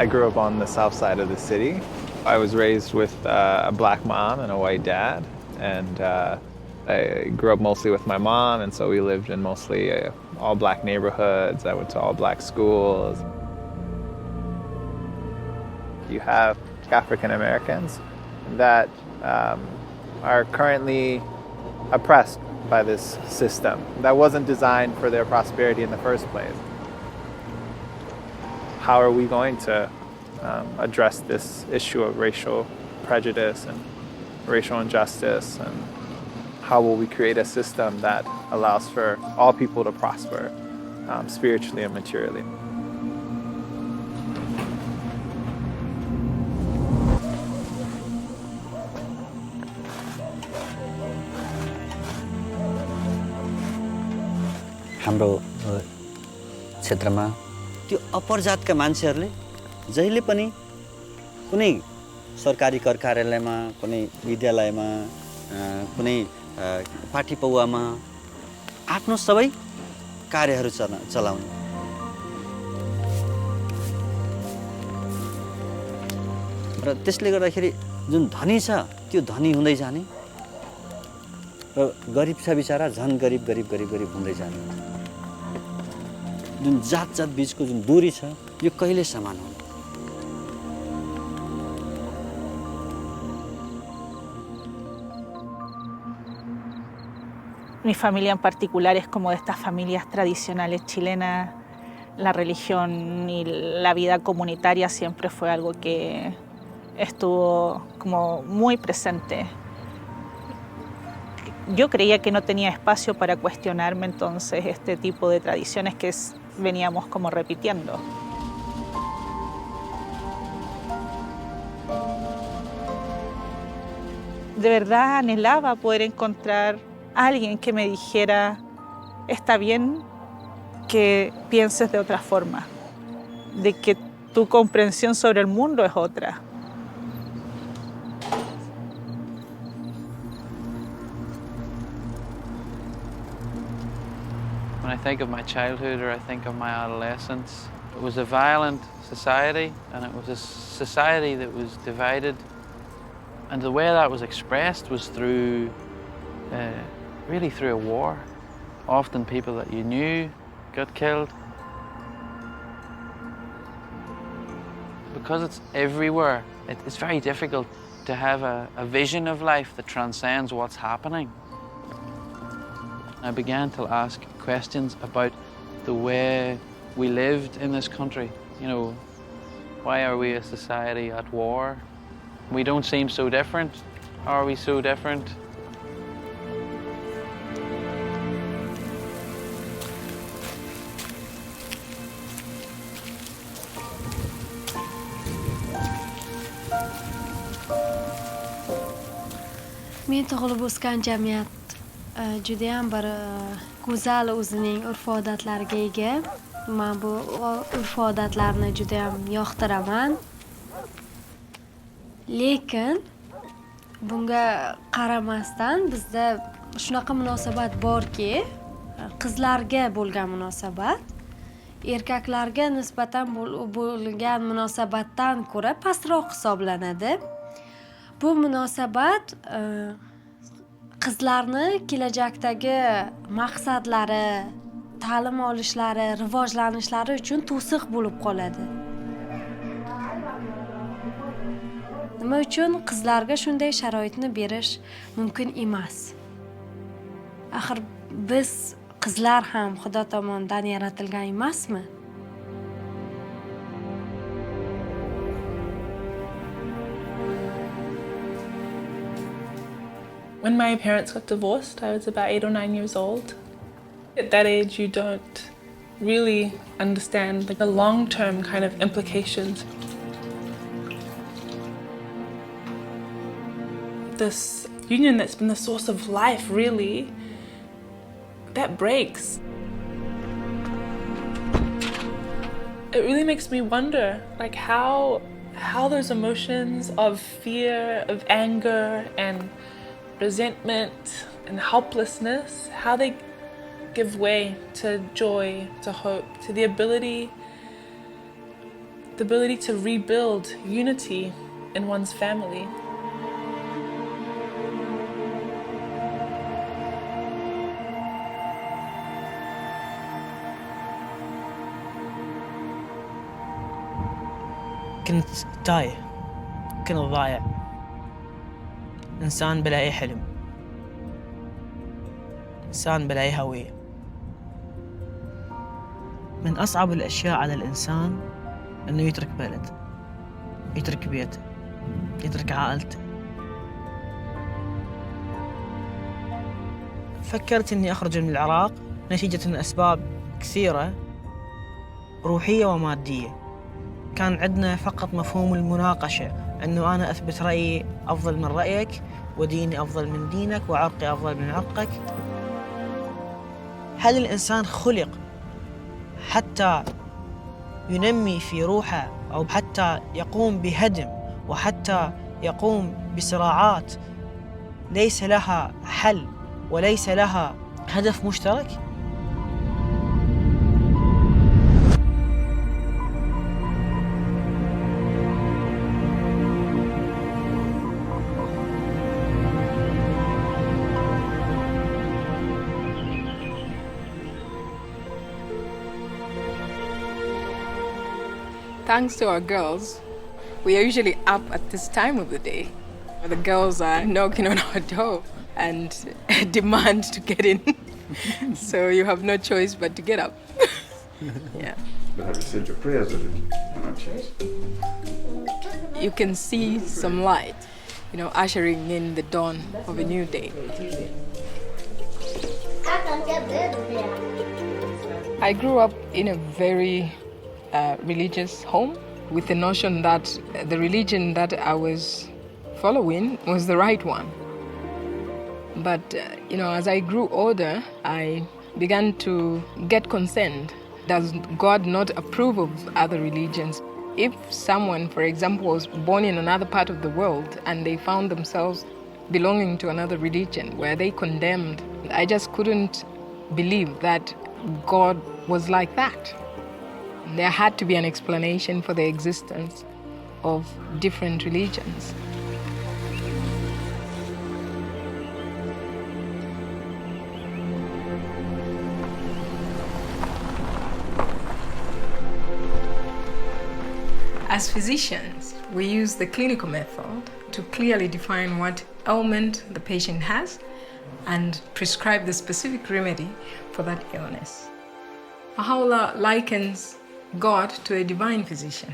I grew up on the south side of the city. I was raised with a black mom and a white dad, and I grew up mostly with my mom, and so we lived in mostly all black neighborhoods. I went to all black schools. You have African Americans that are currently oppressed by this system that wasn't designed for their prosperity in the first place. How are we going to address this issue of racial prejudice and racial injustice, and how will we create a system that allows for all people to prosper spiritually and materially? हाम्रो क्षेत्रमा त्यो अपर जातका मान्छेहरूले जहिले पनि कुनै सरकारी कर कार्यालयमा, कुनै विद्यालयमा, कुनै पार्टी पौवामा आफ्नो सबै कार्यहरू चलाउने। र त्यसले गर्दाखेरि जुन धनी छ त्यो धनी हुँदै जाने र गरिब छ बिचारा झन् गरिब गरिब गरिब गरिब हुँदै जाने। जुन जात जात बीचको जुन दूरी छ यो कहिले समान हुँदैन। Mi familia en particular es como de estas familias tradicionales chilenas. La religión y la vida comunitaria siempre fue algo que estuvo como muy presente. Yo creía que no tenía espacio para cuestionarme entonces este tipo de tradiciones que veníamos como repitiendo. De verdad anhelaba poder encontrar a alguien que me dijera, está bien que pienses de otra forma, de que tu comprensión sobre el mundo es otra. When I think of my childhood or I think of my adolescence, it was a violent society, and it was a society that was divided. And the way that was expressed was through, really through a war. Often people that you knew got killed. Because it's everywhere, it's very difficult to have a vision of life that transcends what's happening. I began to ask questions about the way we lived in this country. You know, why are we a society at war? We don't seem so different. Are we so different? Men tug'ilib o'sgan jamiyat judayam bir go'zal o'zining urf-odatlariga ega. Men bu urf-odatlarni judayam yoqtiraman. Lekin bunga qaramasdan bizda shunaqa munosabat borki, qizlarga bo'lgan munosabat erkaklarga nisbatan bo'lgan munosabatdan ko'ra pastroq hisoblanadi. Bu munosabat qizlarni kelajakdagi maqsadlari, ta'lim olishlari, rivojlanishlari uchun to'siq bo'lib qoladi. Nima uchun qizlarga shunday sharoitni berish mumkin emas? Axir biz qizlar ham Xudo tomonidan yaratilgan emasmi? When my parents got divorced, I was about 8 or 9 years old. At that age, you don't really understand the long-term kind of implications. This union that's been the source of life, really, that breaks. It really makes me wonder, like how those emotions of fear, of anger, and resentment and helplessness, how they give way to joy, to hope, to the ability the ability to rebuild unity in one's family. كنت تايه، كنت ضايع، إنسان بلا أي حلم، إنسان بلا أي هوية. من أصعب الأشياء على الإنسان إنه يترك بلد، يترك بيته، يترك عائلته. فكرت إني أخرج من العراق نتيجة أسباب كثيرة روحية ومادية. كان عندنا فقط مفهوم المناقشة، أنه أنا أثبت رأيي أفضل من رأيك، وديني أفضل من دينك، وعرقي أفضل من عرقك. هل الإنسان خلق حتى ينمي في روحه، أو حتى يقوم بهدم، وحتى يقوم بصراعات ليس لها حل وليس لها هدف مشترك؟ Thanks to our girls, we are usually up at this time of the day. The girls are knocking on our door and demand to get in. So you have no choice but to get up. Yeah. But have you said your prayers at it? You can see some light, ushering in the dawn of a new day. I grew up in a very religious home with the notion that the religion that I was following was the right one. But, as I grew older, I began to get concerned. Does God not approve of other religions? If someone, for example, was born in another part of the world and they found themselves belonging to another religion, were they condemned? I just couldn't believe that God was like that. There had to be an explanation for the existence of different religions. As physicians, we use the clinical method to clearly define what ailment the patient has and prescribe the specific remedy for that illness. Baha'u'lláh likens God to a divine physician,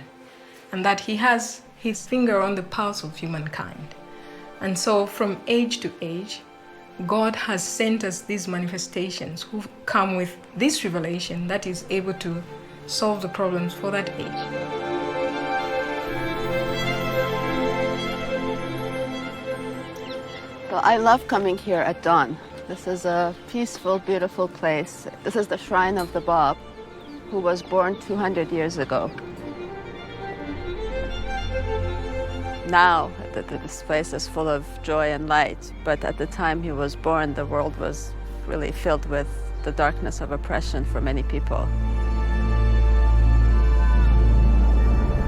and that he has his finger on the pulse of humankind. And so from age to age, God has sent us these manifestations who come with this revelation that is able to solve the problems for that age. Well, I love coming here at dawn. This is a peaceful, beautiful place. This is the shrine of the Báb, who was born 200 years ago. Now, this place is full of joy and light, but at the time he was born, the world was really filled with the darkness of oppression for many people.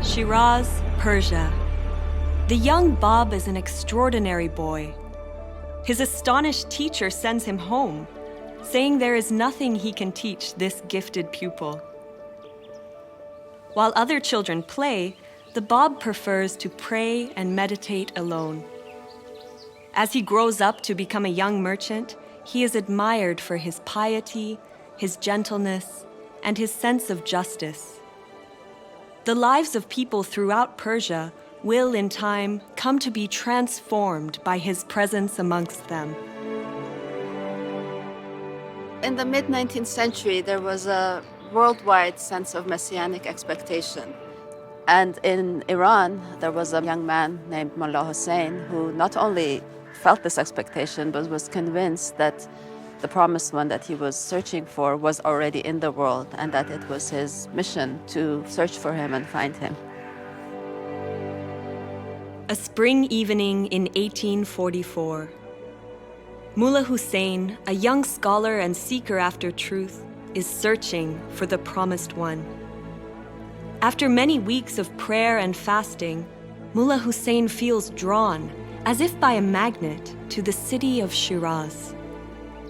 Shiraz, Persia. The young Báb is an extraordinary boy. His astonished teacher sends him home, saying there is nothing he can teach this gifted pupil. While other children play, the Báb prefers to pray and meditate alone. As he grows up to become a young merchant, he is admired for his piety, his gentleness, and his sense of justice. The lives of people throughout Persia will, in time, come to be transformed by his presence amongst them. In the mid-19th century, there was a worldwide sense of messianic expectation. And in Iran, there was a young man named Mullah Hussein who not only felt this expectation, but was convinced that the promised one that he was searching for was already in the world, and that it was his mission to search for him and find him. A spring evening in 1844. Mullah Hussein, a young scholar and seeker after truth, is searching for the promised one. After many weeks of prayer and fasting, Mullah Hussein feels drawn, as if by a magnet, to the city of Shiraz,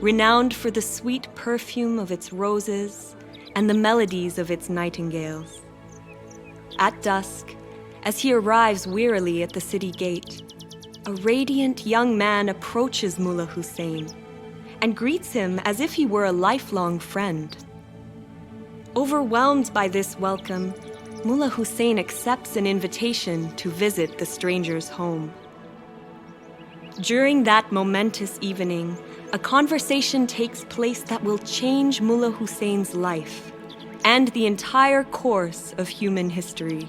renowned for the sweet perfume of its roses and the melodies of its nightingales. At dusk, as he arrives wearily at the city gate, a radiant young man approaches Mullah Hussein and greets him as if he were a lifelong friend. Overwhelmed by this welcome, Mullah Hussein accepts an invitation to visit the stranger's home. During that momentous evening, a conversation takes place that will change Mullah Hussein's life and the entire course of human history.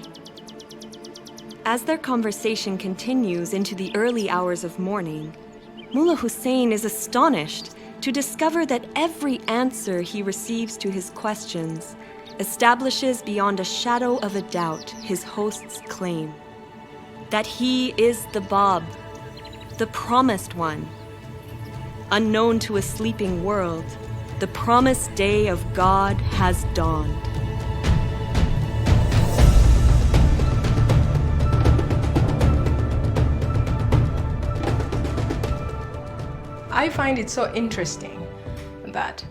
As their conversation continues into the early hours of morning, Mullah Hussein is astonished to discover that every answer he receives to his questions establishes beyond a shadow of a doubt his host's claim that he is the Báb, the promised one. Unknown to a sleeping world, the promised day of God has dawned. I find it so interesting that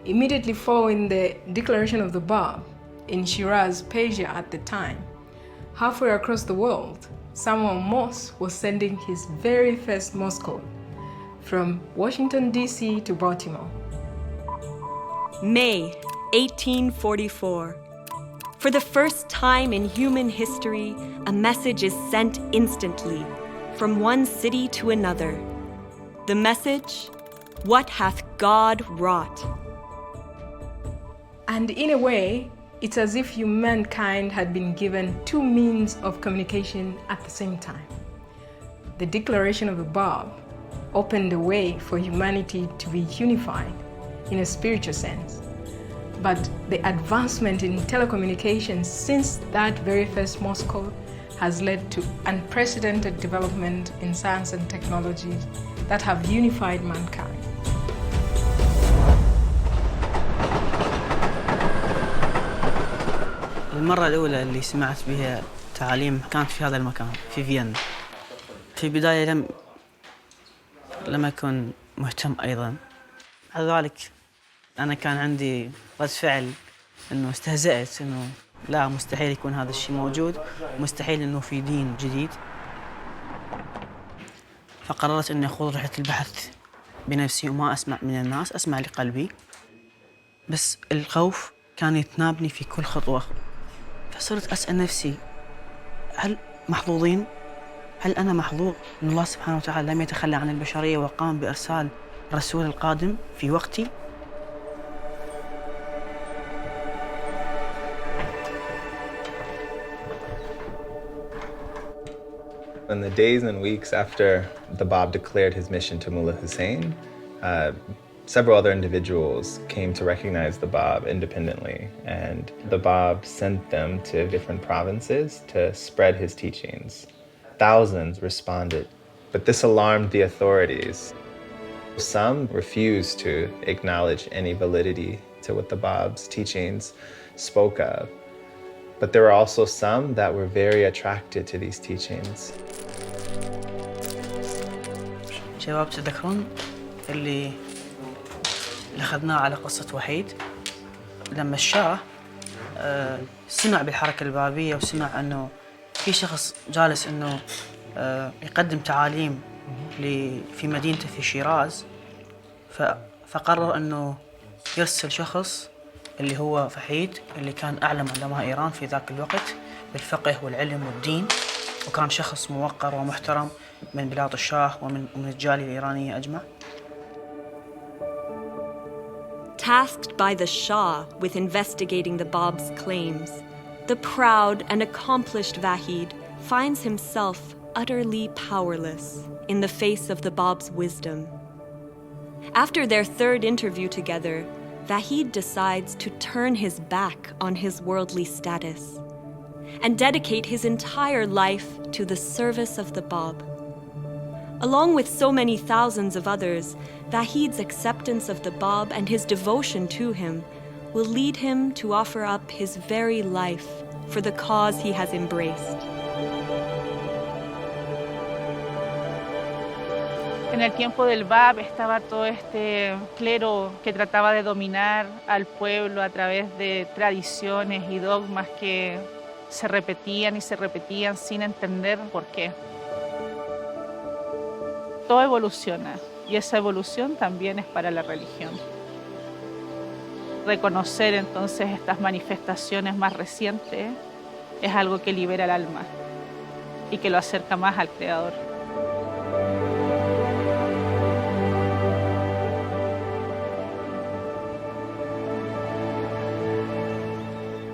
immediately following the declaration of the Báb in Shiraz, Persia at the time, halfway across the world, Samuel Morse was sending his very first Morse code from Washington, D.C. to Baltimore. May 1844. For the first time in human history, a message is sent instantly from one city to another. The message, "What hath God wrought?" And in a way, it's as if humankind had been given two means of communication at the same time. The declaration of the Báb opened the way for humanity to be unified in a spiritual sense. But the advancement in telecommunications since that very first Morse code has led to unprecedented development in science and technology that have unified mankind. المرة الأولى اللي سمعت بها تعاليم كانت في هذا المكان في فيينا. في البداية لم أكن مهتم أيضا. بعد ذلك أنا كان عندي رد فعل إنه استهزأت إنه لا مستحيل يكون هذا الشيء موجود، مستحيل إنه في دين جديد. فقررت إني أخوض رحلة البحث بنفسي وما أسمع من الناس، أسمع لقلبي. بس الخوف كان يتنابني في كل خطوة. فصرت أسأل نفسي هل محظوظين؟ هل أنا محظوظ إن الله سبحانه وتعالى لم يتخلى عن البشرية وقام بإرسال الرسول القادم في وقتي؟ In the days and weeks after the Báb declared his mission to Mullah Hussein, several other individuals came to recognize the Báb independently, and the Báb sent them to different provinces to spread his teachings. Thousands responded, but this alarmed the authorities. Some refused to acknowledge any validity to what the Báb's teachings spoke of, but there were also some that were very attracted to these teachings. شباب تذكرون اللي أخذناه على قصة وحيد لما الشاه سمع بالحركة البابية وسمع أنه في شخص جالس أنه يقدم تعاليم في مدينته في شيراز، فقرر أنه يرسل شخص اللي هو فحيد اللي كان أعلم علماء إيران في ذاك الوقت بالفقه والعلم والدين، وكان شخص موقر ومحترم من بلاد الشاه ومن الجالية الإيرانية أجمع. Tasked by the Shah with investigating the Báb's claims, the proud and accomplished Vahid finds himself utterly powerless in the face of the Báb's wisdom. After their third interview together, Vahid decides to turn his back on his worldly status and dedicate his entire life to the service of the Báb. Along with so many thousands of others, Vahid's acceptance of the Báb and his devotion to him will lead him to offer up his very life for the cause he has embraced. En el tiempo del Báb estaba todo este clero que trataba de dominar al pueblo a través de tradiciones y dogmas que se repetían y se repetían sin entender por qué. Todo evoluciona y esa evolución también es para la religión. Reconocer entonces estas manifestaciones más recientes es algo que libera el alma y que lo acerca más al Creador.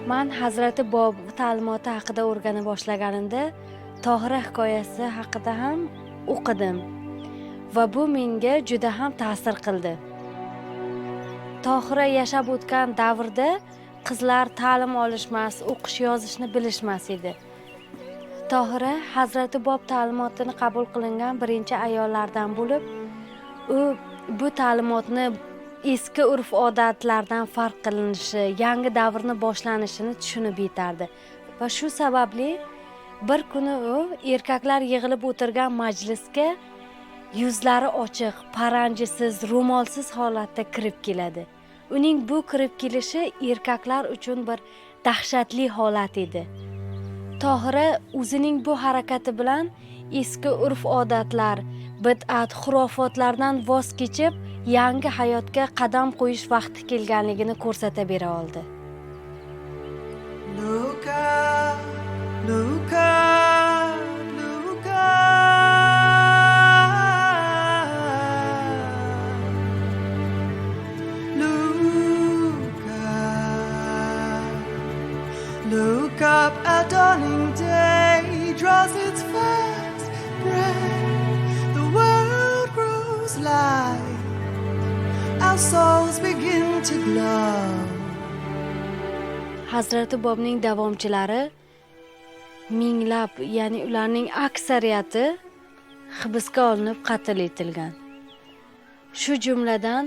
Man Hazrati Báb ta'limoti haqida o'rgana boshlaganimda Tohira hikoyasi haqida ham o'qidim va bu menga juda ham ta'sir qildi. Tohira yashab o'tgan davrda qizlar ta'lim olishmas, o'qish yozishni bilishmas edi. Tohira Hazrati Báb ta'limotini qabul qilingan birinchi ayollardan bo'lib, u bu ta'limotni eski urf-odatlardan farq qilinishi, yangi davrni boshlanishini tushunib yetardi. Va shu sababli bir kuni u erkaklar yig'ilib o'tirgan majlisga yuzlari ochiq, paranjisiz, ro'molsiz holatda kirib keladi. Uning bu kirib kelishi erkaklar uchun bir dahshatli holat edi. Tohira o'zining bu harakati bilan eski urf-odatlar, bid'at, xurofotlardan voz kechib, yangi hayotga qadam qo'yish vaqti kelganligini ko'rsata bera oldi. Look up, look up, look up. Look up, look up, a dawning day draws its first breath. The world grows light. Our souls begin to glow. Hazrati Bábning davomchilari minglab, ya'ni ularning aksariyati hibsga olinib qatl etilgan. Shu jumladan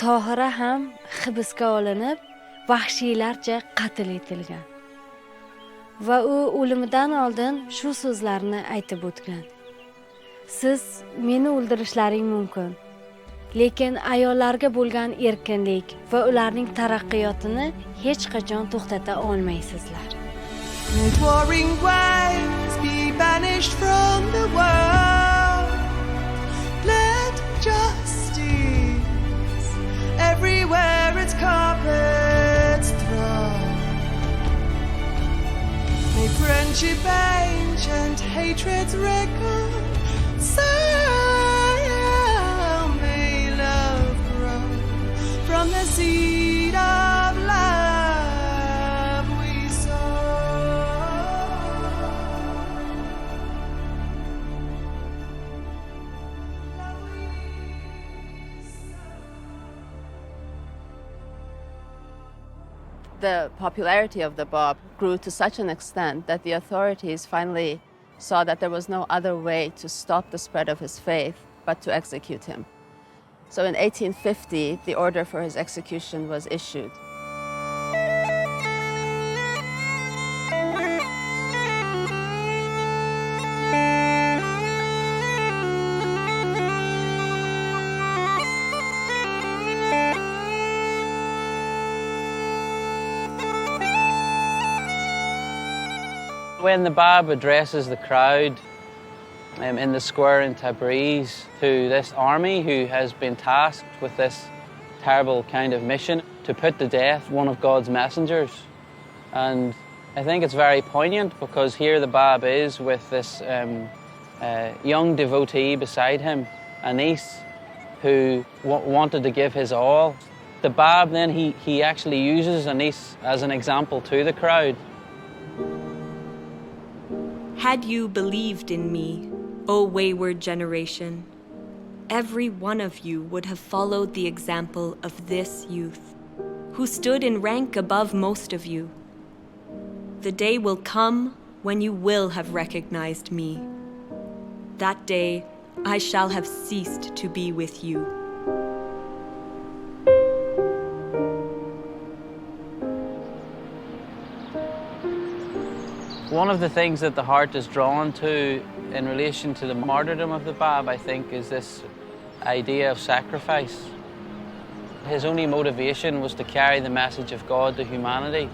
Tohira ham hibsga olinib, vahshiylarcha qatl etilgan. Va u o'limidan oldin shu so'zlarni aytib o'tgan. Siz meni o'ldirishlaring mumkin, lekin ayollarga bo'lgan erkinlik va ularning taraqqiyotini hech qachon to'xtata olmaysizlar. Let warring waves be banished from the world. Let justice everywhere its carpets throw. May friendship ancient, hatreds reconcile. May love grow from the seed of love we sow. The popularity of the Báb grew to such an extent that the authorities finally saw that there was no other way to stop the spread of his faith but to execute him. So in 1850, the order for his execution was issued. When the Báb addresses the crowd in the square in Tabriz to this army who has been tasked with this terrible kind of mission to put to death one of God's messengers. And I think it's very poignant because here the Báb is with this young devotee beside him, Anis, who wanted to give his all. The Báb then, he actually uses Anis as an example to the crowd. Had you believed in me, O wayward generation, every one of you would have followed the example of this youth, who stood in rank above most of you. The day will come when you will have recognized me. That day I shall have ceased to be with you. One of the things that the heart is drawn to in relation to the martyrdom of the Báb, I think, is this idea of sacrifice. His only motivation was to carry the message of God to humanity.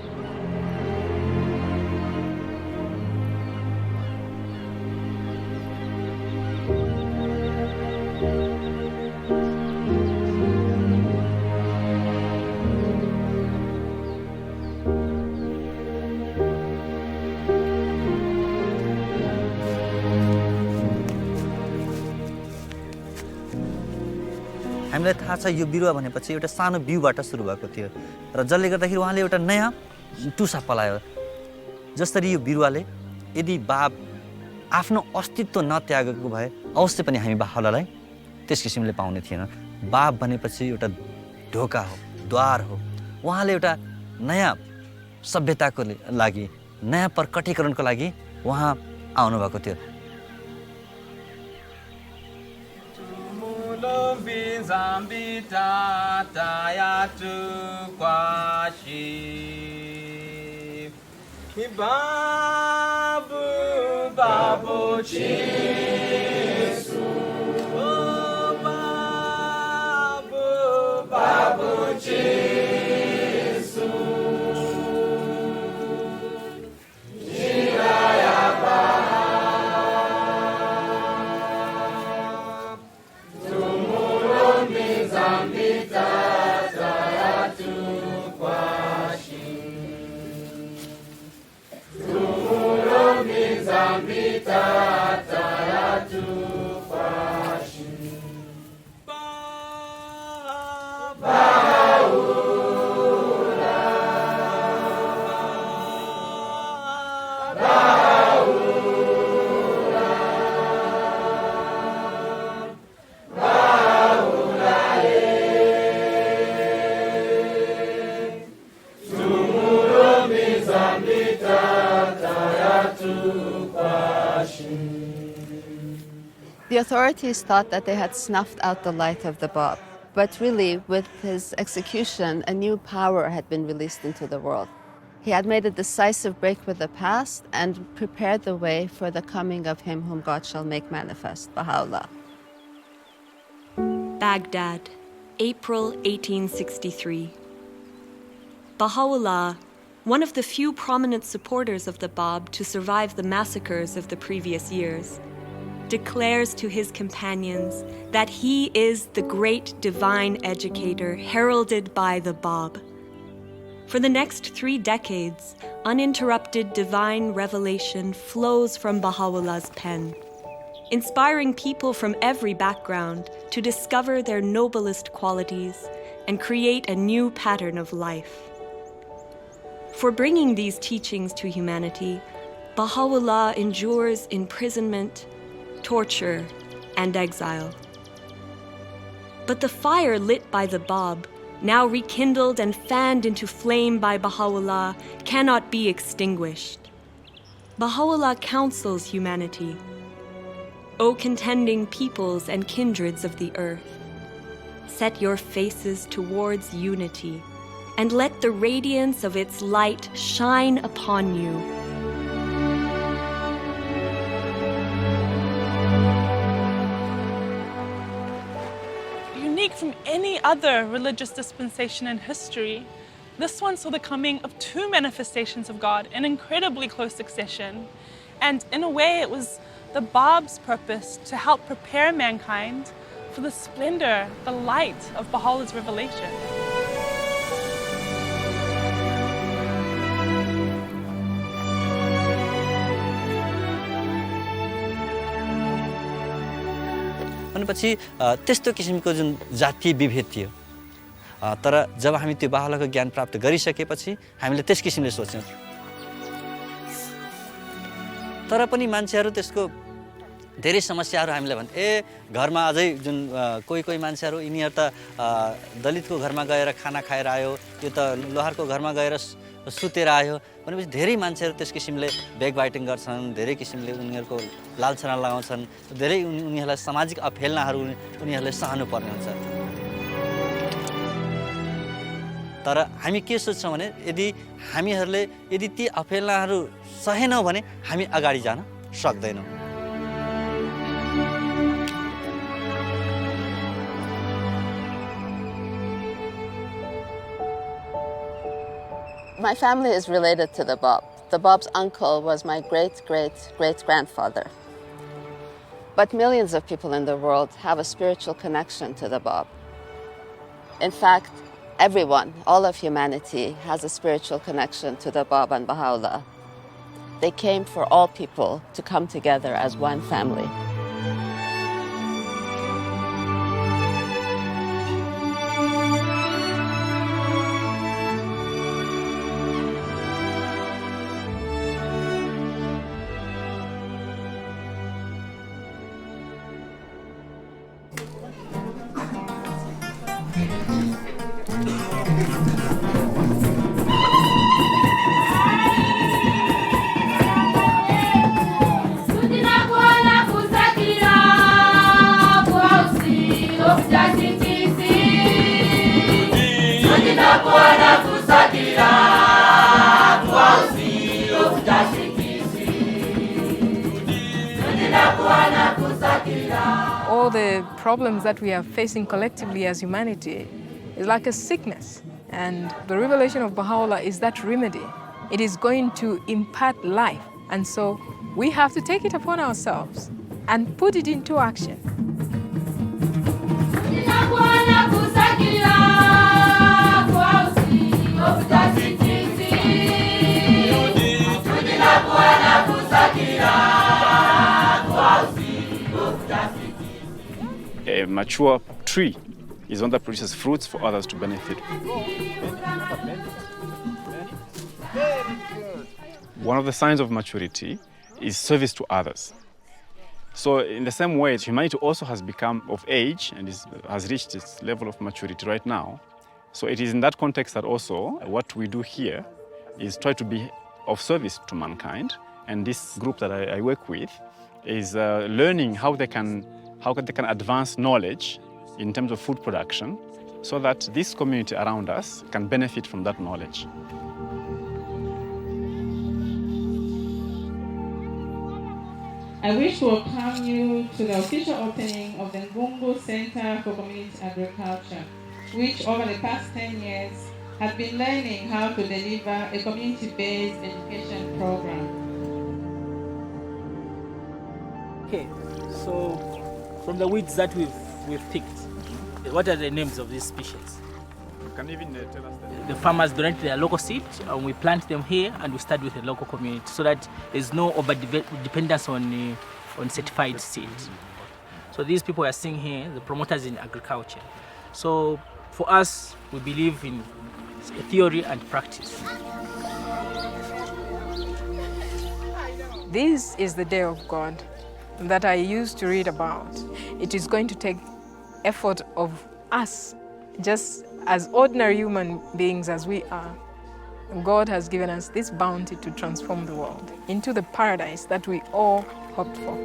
हामीलाई थाहा छ यो बिरुवा भनेपछि एउटा सानो बिउबाट सुरु भएको थियो र जसले गर्दाखेरि उहाँले एउटा नयाँ टुसा पलायो जसरी यो बिरुवाले यदि बाब आफ्नो अस्तित्व नत्यागेको भए अवश्य पनि हामी बाहुल्लाहलाई त्यस किसिमले पाउने थिएन बाब भनेपछि एउटा ढोका हो द्वार हो उहाँले एउटा नयाँ सभ्यताको लागि नयाँ प्रकटीकरणको लागि उहाँ आउनु भएको थियो Zambita tayatu kwashi Babu babu chisu Babu babu chisu Shiraya Zambita tayatu kwashi Zambita tayatu kwashi The authorities thought that they had snuffed out the light of the Báb, but really, with his execution, a new power had been released into the world. He had made a decisive break with the past and prepared the way for the coming of him whom God shall make manifest, Baha'u'lláh. Baghdad, April 1863. Baha'u'lláh, one of the few prominent supporters of the Báb to survive the massacres of the previous years, declares to his companions that he is the great divine educator heralded by the Báb. For the next 3 decades, uninterrupted divine revelation flows from Baha'u'llah's pen, inspiring people from every background to discover their noblest qualities and create a new pattern of life. For bringing these teachings to humanity, Baha'u'lláh endures imprisonment, torture, and exile. But the fire lit by the Báb, now rekindled and fanned into flame by Baha'u'lláh, cannot be extinguished. Baha'u'lláh counsels humanity. O contending peoples and kindreds of the earth, set your faces towards unity, and let the radiance of its light shine upon you. Unique from any other religious dispensation in history, this one saw the coming of 2 manifestations of God in incredibly close succession. And in a way, it was the Báb's purpose to help prepare mankind for the splendor, the light of Baha'u'llah's revelation. भनेपछि त्यस्तो किसिमको जुन जातीय विभेद थियो तर जब हामी त्यो बाहुल्लाहको ज्ञान प्राप्त गरिसकेपछि हामीले त्यस किसिमले सोच्यौं तर पनि मान्छेहरू त्यसको धेरै समस्याहरू हामीलाई भन्छ घरमा अझै जुन कोही मान्छेहरू यिनीहरू त दलितको घरमा गएर खाना खाएर आयो यो त लोहारको घरमा गएर सुतेर आयो भनेपछि धेरै मान्छेहरू त्यस किसिमले ब्याक बाइटिङ गर्छन् धेरै किसिमले उनीहरूको लालछना लगाउँछन् धेरै उनीहरूलाई सामाजिक अफेलनाहरू उनीहरूले सहनु पर्ने हुन्छ तर हामी के सोच्छौँ भने यदि हामीहरूले यदि ती अपेलाहरू सहेनौँ भने हामी अगाडि जान सक्दैनौँ। My family is related to the Báb. The Báb's uncle was my great-great-great-grandfather. But millions of people in the world have a spiritual connection to the Báb. In fact, everyone, all of humanity, has a spiritual connection to the Báb and Bahaullah. They came for all people to come together as one family. All the problems that we are facing collectively as humanity is like a sickness. And the revelation of Baha'u'lláh is that remedy. It is going to impart life. And so we have to take it upon ourselves and put it into action. A mature tree is one that produces fruits for others to benefit. One of the signs of maturity is service to others. So in the same way, humanity also has become of age and has reached its level of maturity right now. So it is in that context that also what we do here is try to be of service to mankind. And this group that I work with is learning how they can advance knowledge in terms of food production so that this community around us can benefit from that knowledge. I wish to welcome you to the official opening of the Ngungu Center for Community Agriculture, which over the past 10 years has been learning how to deliver a community-based education program. Okay, so from the weeds that we've picked, what are the names of these species? You can even tell us that. The farmers donate their local seed and we plant them here and we start with the local community so that there's no over-dependence on certified seed. So these people are seeing here, the promoters in agriculture. So for us, we believe in theory and practice. This is the day of God that I used to read about. It is going to take effort of us, just as ordinary human beings as we are. God has given us this bounty to transform the world into the paradise that we all hoped for.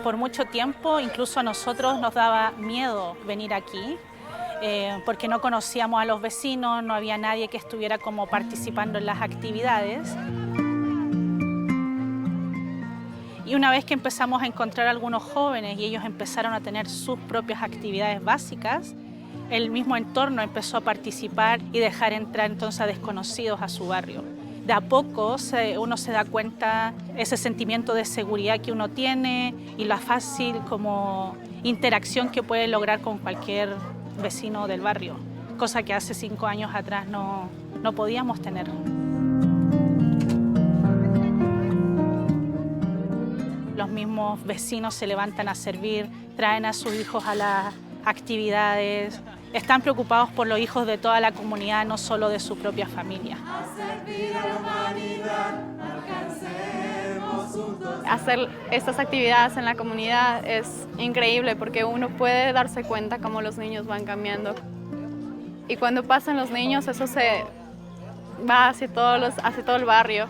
Por mucho tiempo, incluso a nosotros nos daba miedo venir aquí, porque no conocíamos a los vecinos, no había nadie que estuviera como participando en las actividades. Y una vez que empezamos a encontrar a algunos jóvenes y ellos empezaron a tener sus propias actividades básicas, el mismo entorno empezó a participar y dejar entrar entonces a desconocidos a su barrio. De a poco uno se da cuenta ese sentimiento de seguridad que uno tiene y la fácil como interacción que puede lograr con cualquier vecino del barrio, cosa que hace 5 años atrás no podíamos tener. Los mismos vecinos se levantan a servir, traen a sus hijos a las actividades, están preocupados por los hijos de toda la comunidad, no solo de su propia familia. Hacer estas actividades en la comunidad es increíble porque uno puede darse cuenta cómo los niños van cambiando. Y cuando pasan los niños, eso se va hacia todo el barrio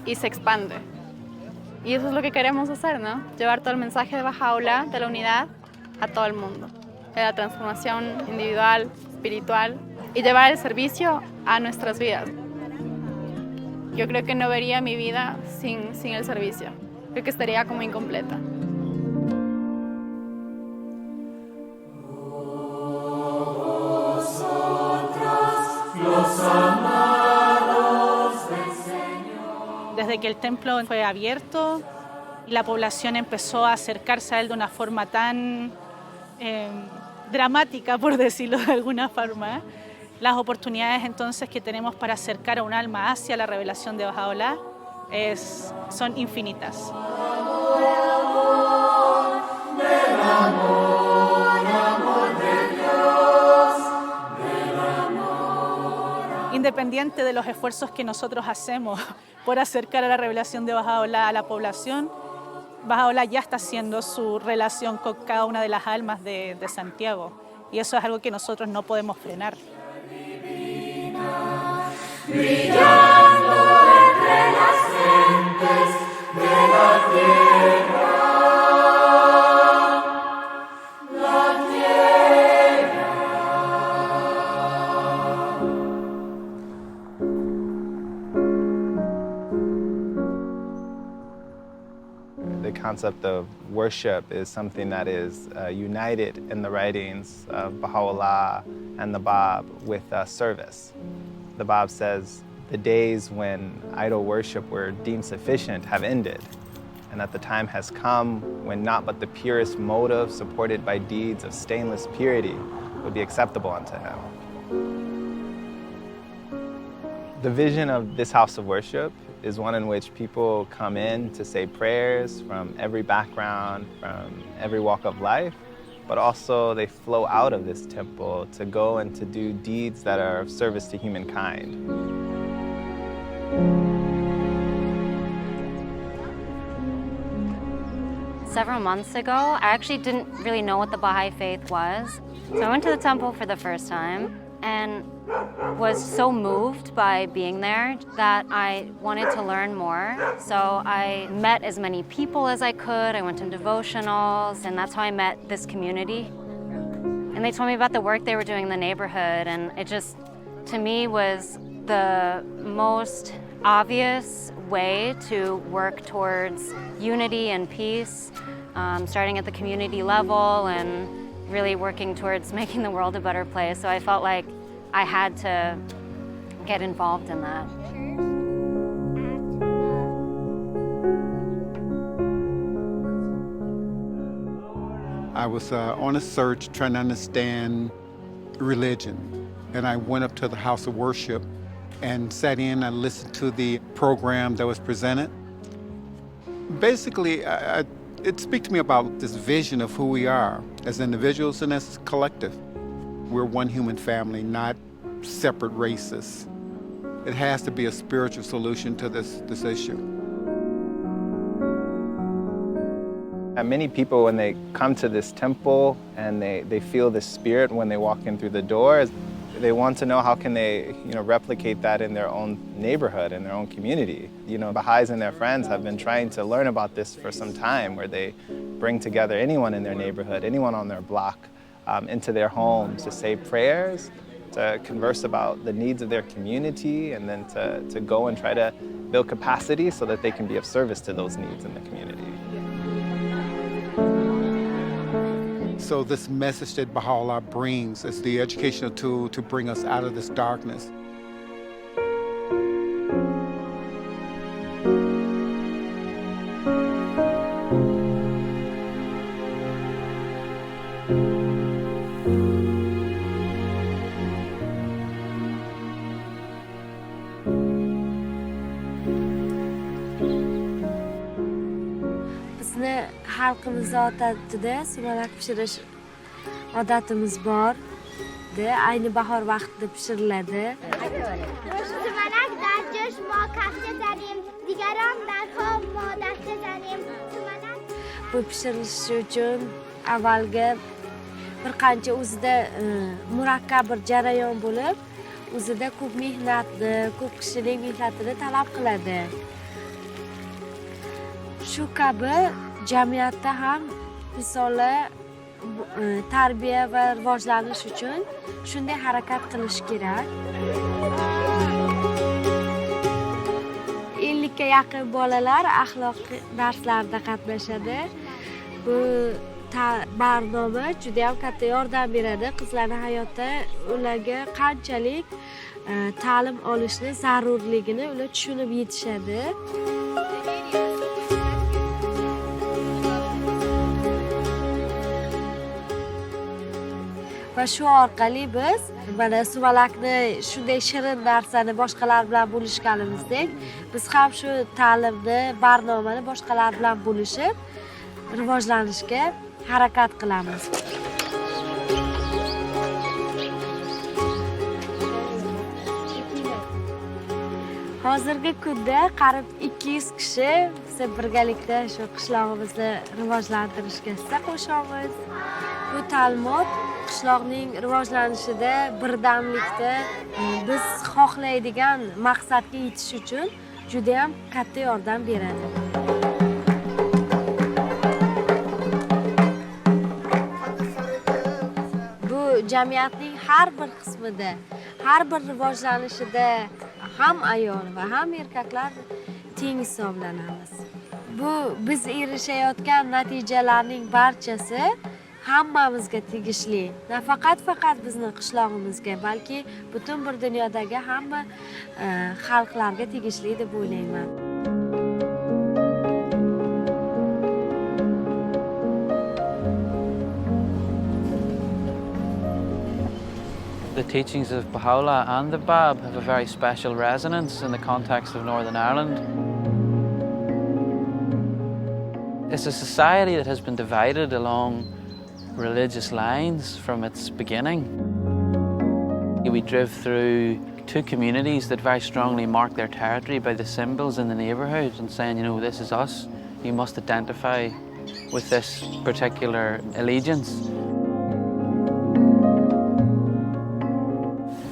y se expande. Y eso es lo que queremos hacer, ¿no? Llevar todo el mensaje de Bahaullah, de la unidad, a todo el mundo. De la transformación individual, espiritual, y llevar el servicio a nuestras vidas. Yo creo que no vería mi vida sin el servicio. Creo que estaría como incompleta. Desde que el templo fue abierto y la población empezó a acercarse a él de una forma tan dramática, por decirlo de alguna forma, las oportunidades entonces que tenemos para acercar a un alma hacia la revelación de Bahaullah son infinitas. Independiente de los esfuerzos que nosotros hacemos por acercar a la revelación de Bahaullah a la población, Bahaullah ya está haciendo su relación con cada una de las almas de Santiago. Y eso es algo que nosotros no podemos frenar. Brillando entre las gentes de la tierra, la tierra. The concept of worship is something that is united in the writings of Baha'u'lláh and the Báb with service. The Báb says the days when idol worship were deemed sufficient have ended, and that the time has come when not but the purest motive supported by deeds of stainless purity would be acceptable unto him. The vision of this house of worship is one in which people come in to say prayers from every background, from every walk of life, but also they flow out of this temple to go and to do deeds that are of service to humankind. Several months ago, I actually didn't really know what the Baha'i faith was. So I went to the temple for the first time and was so moved by being there that I wanted to learn more. So I met as many people as I could. I went to devotionals, and that's how I met this community. And they told me about the work they were doing in the neighborhood, and it just, to me, was the most obvious way to work towards unity and peace, starting at the community level and really working towards making the world a better place. So I felt like I had to get involved in that. I was on a search trying to understand religion, and I went up to the house of worship and sat in and listened to the program that was presented. Basically, it speaks to me about this vision of who we are as individuals and as a collective. We're one human family, not separate races. It has to be a spiritual solution to this issue. And many people, when they come to this temple and they feel the spirit when they walk in through the doors, they want to know how can they, replicate that in their own neighborhood, in their own community. Baha'is and their friends have been trying to learn about this for some time, where they bring together anyone in their neighborhood, anyone on their block, into their homes to say prayers, to converse about the needs of their community, and then to go and try to build capacity so that they can be of service to those needs in the community. So this message that Bahá'u'lláh brings is the educational tool to bring us out of this darkness. Bizni xalqimiz odatida sumalak pishirish odatimiz bor. Ayni bahor vaqtida pishiriladi. sumalak در جوش ما کفته زنیم دیگران در خواب ما دسته زنیم. Bu pishirilishi uchun avvalgi bir qancha o'zida murakkab bir jarayon bo'lib, o'zida ko'p mehnatni, ko'p kishining mehnatini talab qiladi. shu kabi jamiyatda ham misoli tarbiya va rivojlanish uchun shunday harakat qilish kerak. 50 ga yaqin bolalar axloq darslarida qatnashadi. Bu barnoma juda ham katta yordam beradi qizlarning hayotda ularga qanchalik ta'lim olishni zarurligini ular tushunib yetishadi. Va shu orqali biz mana sumalakni shunday shirin narsani boshqalar bilan bo'lishganimizdek, biz ham shu ta'limni, barnomani boshqalar bilan bo'lishib, rivojlanishga harakat qilamiz. Hozirgi kunda qarib 200 kishi biz birgalikda shu qishlog'imizni rivojlantirishga hissa qo'shamiz. Bu ta'limot qishloqning rivojlanishida, birdamlikda biz xohlaydigan maqsadga yetish uchun juda ham katta yordam beradi. Bu jamiyatning har bir qismida, har bir rivojlanishida ham ayol va ham erkaklar teng hisoblanamiz. Bu biz erishayotgan natijalarning barchasi hammamizga tegishli. Nafaqat bizni qishlog'imizga, balki butun bir dunyodagi hamma xalqlarga tegishli deb o'ylayman. The teachings of Bahaullah and the Báb have a very special resonance in the context of Northern Ireland. It's a society that has been divided along religious lines from its beginning. We drove through two communities that very strongly mark their territory by the symbols in the neighbourhood and saying, you know, this is us. You must identify with this particular allegiance.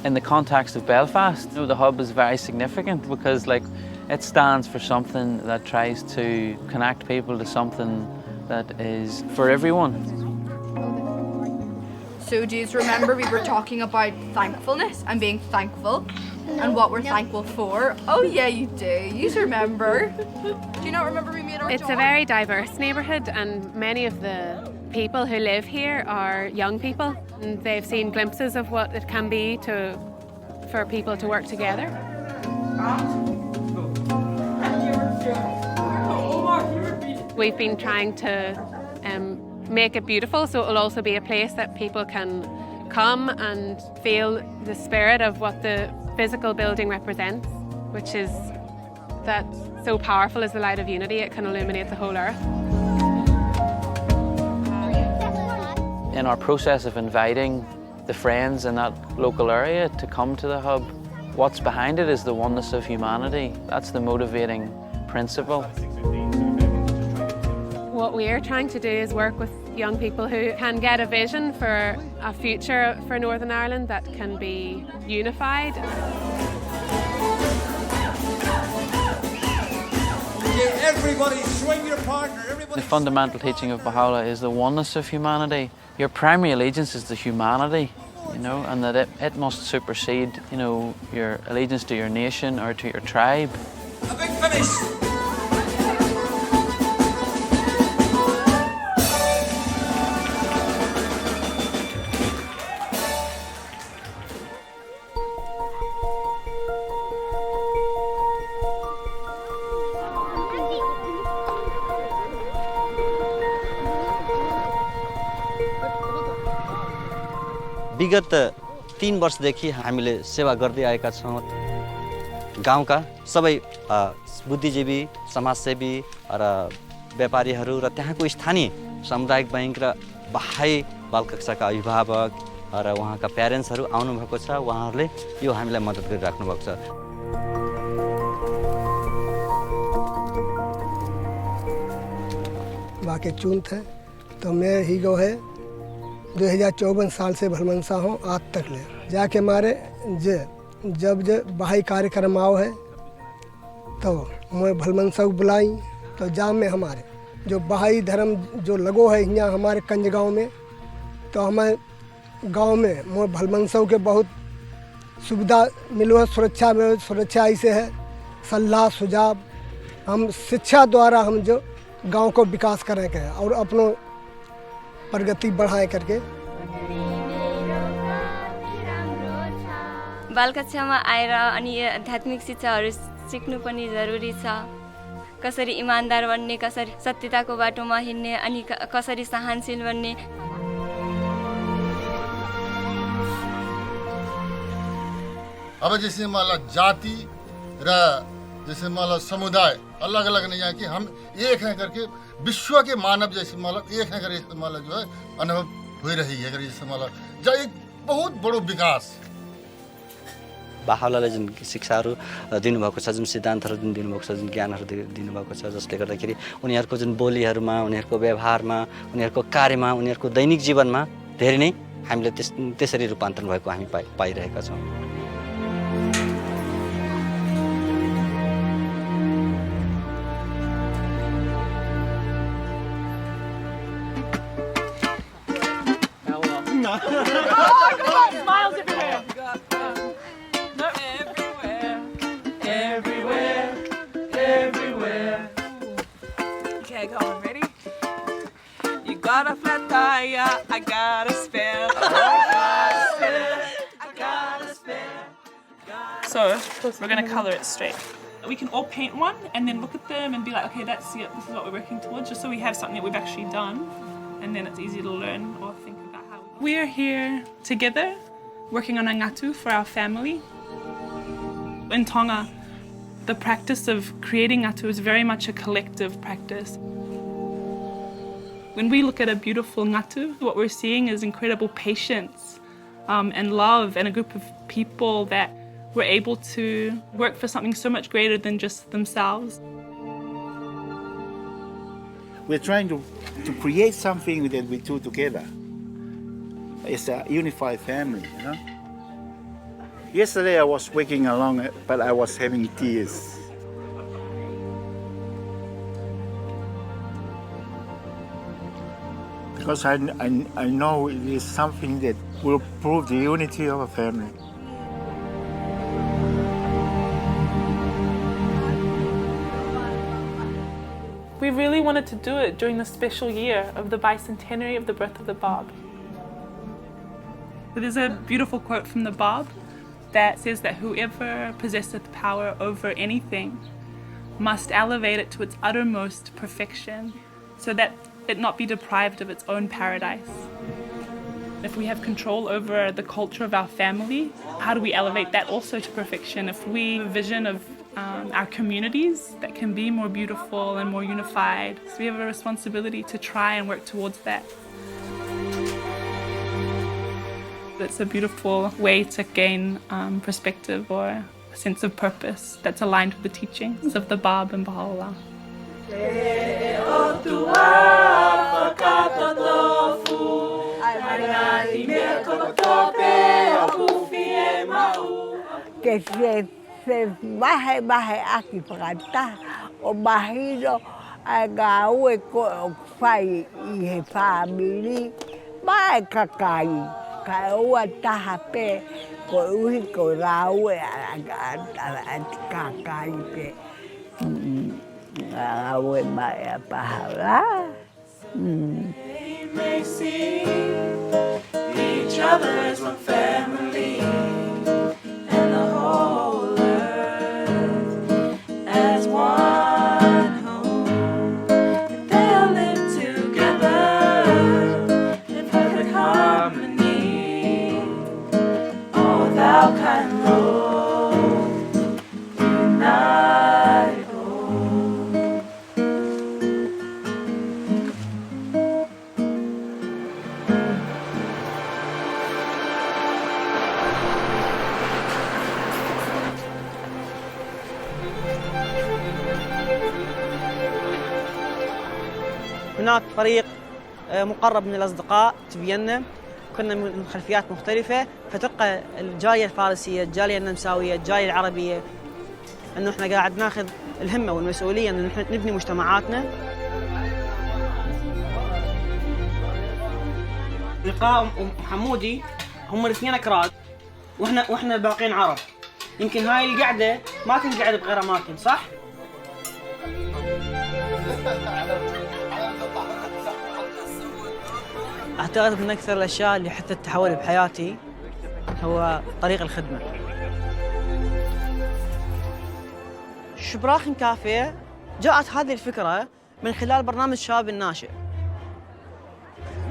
In the context of Belfast, you know, the hub is very significant because it stands for something that tries to connect people to something that is for everyone. So do you remember we were talking about thankfulness and being thankful and what we're thankful for? Oh yeah, you do. You remember. Do you not remember we made our It's a very diverse neighbourhood and many of the people who live here are young people and they've seen glimpses of what it can be for people to work together. We've been trying to make it beautiful so it will also be a place that people can come and feel the spirit of what the physical building represents, which is that so powerful as the light of unity, it can illuminate the whole earth. In our process of inviting the friends in that local area to come to the hub, what's behind it is the oneness of humanity. That's the motivating principle. What we are trying to do is work with young people who can get a vision for a future for Northern Ireland that can be unified. Everybody swing your partner. The fundamental teaching of Bahaullah is the oneness of humanity. Your primary allegiance is to humanity, you know, and that it must supersede, you know, your allegiance to your nation or to your tribe. A big finish. विगत 3 वर्षदेखि हामीले सेवा गर्दै आएका छौँ। गाउँका सबै बुद्धिजीवी, समाजसेवी र व्यापारीहरू र त्यहाँको स्थानीय सामुदायिक बैंक र बाहाई बालकक्षाका अभिभावक र उहाँका प्यारेन्ट्सहरू आउनुभएको छ। उहाँहरूले यो हामीलाई मद्दत गरिराख्नु भएको छ। बाकी चून थे तो मैं ही गो है 2054 साल से भलमनसा हूँ आज तक ले जाके मारे जब बाहाई कार्यक्रम आओ है तो मैं भलमनसा को बुलाई तो जाम में हमारे जो बहाई धर्म जो लगो है यहाँ हमारे कंज गाँव में, तो हमें गांव में मोर भलमनसों के बहुत सुविधा मिलो है, सुरक्षा ऐसे है, सलाह सुझाव हम शिक्षा द्वारा हम जो गांव को विकास करें के और अपनों प्रगति बढ़ाए करके। बाल कक्षामा आएर अनि आध्यात्मिक शिक्षाहरू सिक्नु पनि जरुरी छ। कसरी इमानदार बन्ने, कसरी सत्यताको बाटोमा हिँड्ने अनि कसरी सहनशील बन्ने। अब जैसे माला जाति र जैसे माला समुदाय अलग अलग नहीं है कि हम एक हैं करके विश्व के मानव जैसे माला एक हैं करके माला जो है अनुभव हो रही है जैसे माला जो एक बहुत बड़ो विकास। बाहुल्लाहले जुन शिक्षाहरू दिनुभएको छ, जुन सिद्धान्तहरू जुन दिनुभएको छ, जुन ज्ञानहरू दिनुभएको छ, जसले गर्दाखेरि उनीहरूको जुन बोलीहरूमा, उनीहरूको व्यवहारमा, उनीहरूको कार्यमा, उनीहरूको दैनिक जीवनमा धेरै नै हामीले त्यसरी रूपान्तरण भएको हामी पाइरहेका छौँ। Smiles everywhere. Everywhere. Okay, go on. Ready? You got a flat tire, I got a spare. So we're gonna color it straight. We can all paint one and then look at them and be like, okay, that's it. This is what we're working towards, just so we have something that we've actually done, and then it's easy to learn or think about how. We're here together, working on a ngatu for our family. In Tonga, the practice of creating ngatu is very much a collective practice. When we look at a beautiful ngatu, what we're seeing is incredible patience and love, and a group of people that were able to work for something so much greater than just themselves. We're trying to create something that we do together. It's a unified family, you know? Yesterday I was waking along, but I was having tears. Because I know it is something that will prove the unity of a family. We really wanted to do it during the special year of the bicentenary of the birth of the Báb. There's a beautiful quote from the Báb that says that whoever possesseth power over anything must elevate it to its uttermost perfection so that it not be deprived of its own paradise. If we have control over the culture of our family, how do we elevate that also to perfection? If we have a vision of our communities that can be more beautiful and more unified, so we have a responsibility to try and work towards that. It's a beautiful way to gain perspective or a sense of purpose that's aligned with the teachings of the Báb and Bahaullah. Se baje aquí frata o bajiro agawe ko fai I family ba kakai kawa tahape ko uhi ko rawe kakai pe awe ba pahala They may see each other as one family and the whole earth as one home. They'll live together in perfect harmony. Oh, thou kind Lord, unite home. هناك فريق مقرب من الأصدقاء في فيينا، كنا من خلفيات مختلفة، فتلقى الجالية الفارسية، الجالية النمساوية، الجالية العربية انه احنا قاعد ناخذ الهمه والمسؤوليه انه نحن نبني مجتمعاتنا. لقاء وحمودي هم الاثنين اكراد واحنا الباقيين عرب. يمكن هاي القعده ما تنقعد بغير اماكن، صح؟ اعتقد من اكثر الاشياء اللي حتى تحولت بحياتي هو طريق الخدمه. شبراخن كافيه جاءت هذه الفكره من خلال برنامج شباب الناشئ،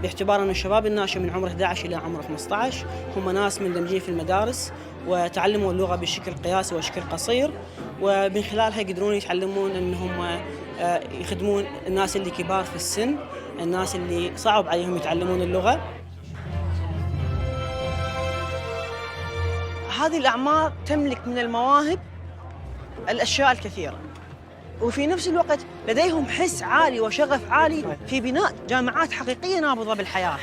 باعتبار أن الشباب الناشئ من عمر 11 إلى عمر 15 هم ناس مندمجين في المدارس وتعلموا اللغة بشكل قياسي وشكل قصير، ومن خلالها يقدرون يتعلمون أنهم يخدمون الناس اللي كبار في السن، الناس اللي صعب عليهم يتعلمون اللغة. هذه الأعمار تملك من المواهب الأشياء الكثيرة، وفي نفس الوقت لديهم حس عالي وشغف عالي في بناء جامعات حقيقية نابضة بالحياة.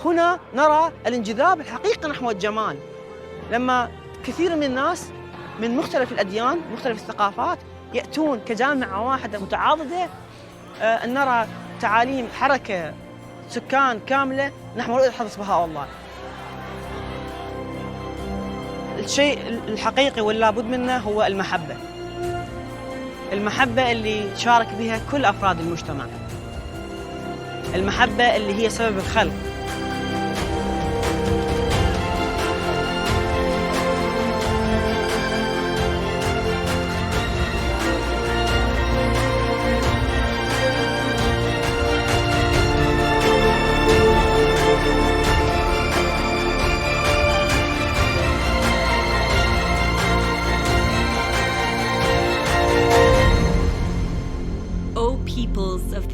هنا نرى الانجذاب الحقيقي نحو الجمال، لما كثير من الناس من مختلف الأديان مختلف الثقافات يأتون كجامعة واحدة متعاضدة، أن نرى تعاليم حركة سكان كاملة نحو رؤية حضرة بهاء-الله. الشيء الحقيقي واللا بد منه هو المحبة. المحبة اللي شارك بها كل أفراد المجتمع، المحبة اللي هي سبب الخلق.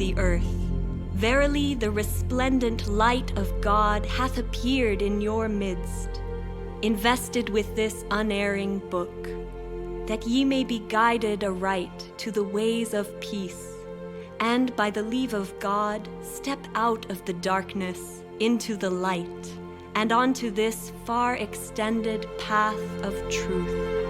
The earth. Verily, the resplendent light of God hath appeared in your midst, invested with this unerring book, that ye may be guided aright to the ways of peace, and by the leave of God, step out of the darkness into the light, and onto this far extended path of truth.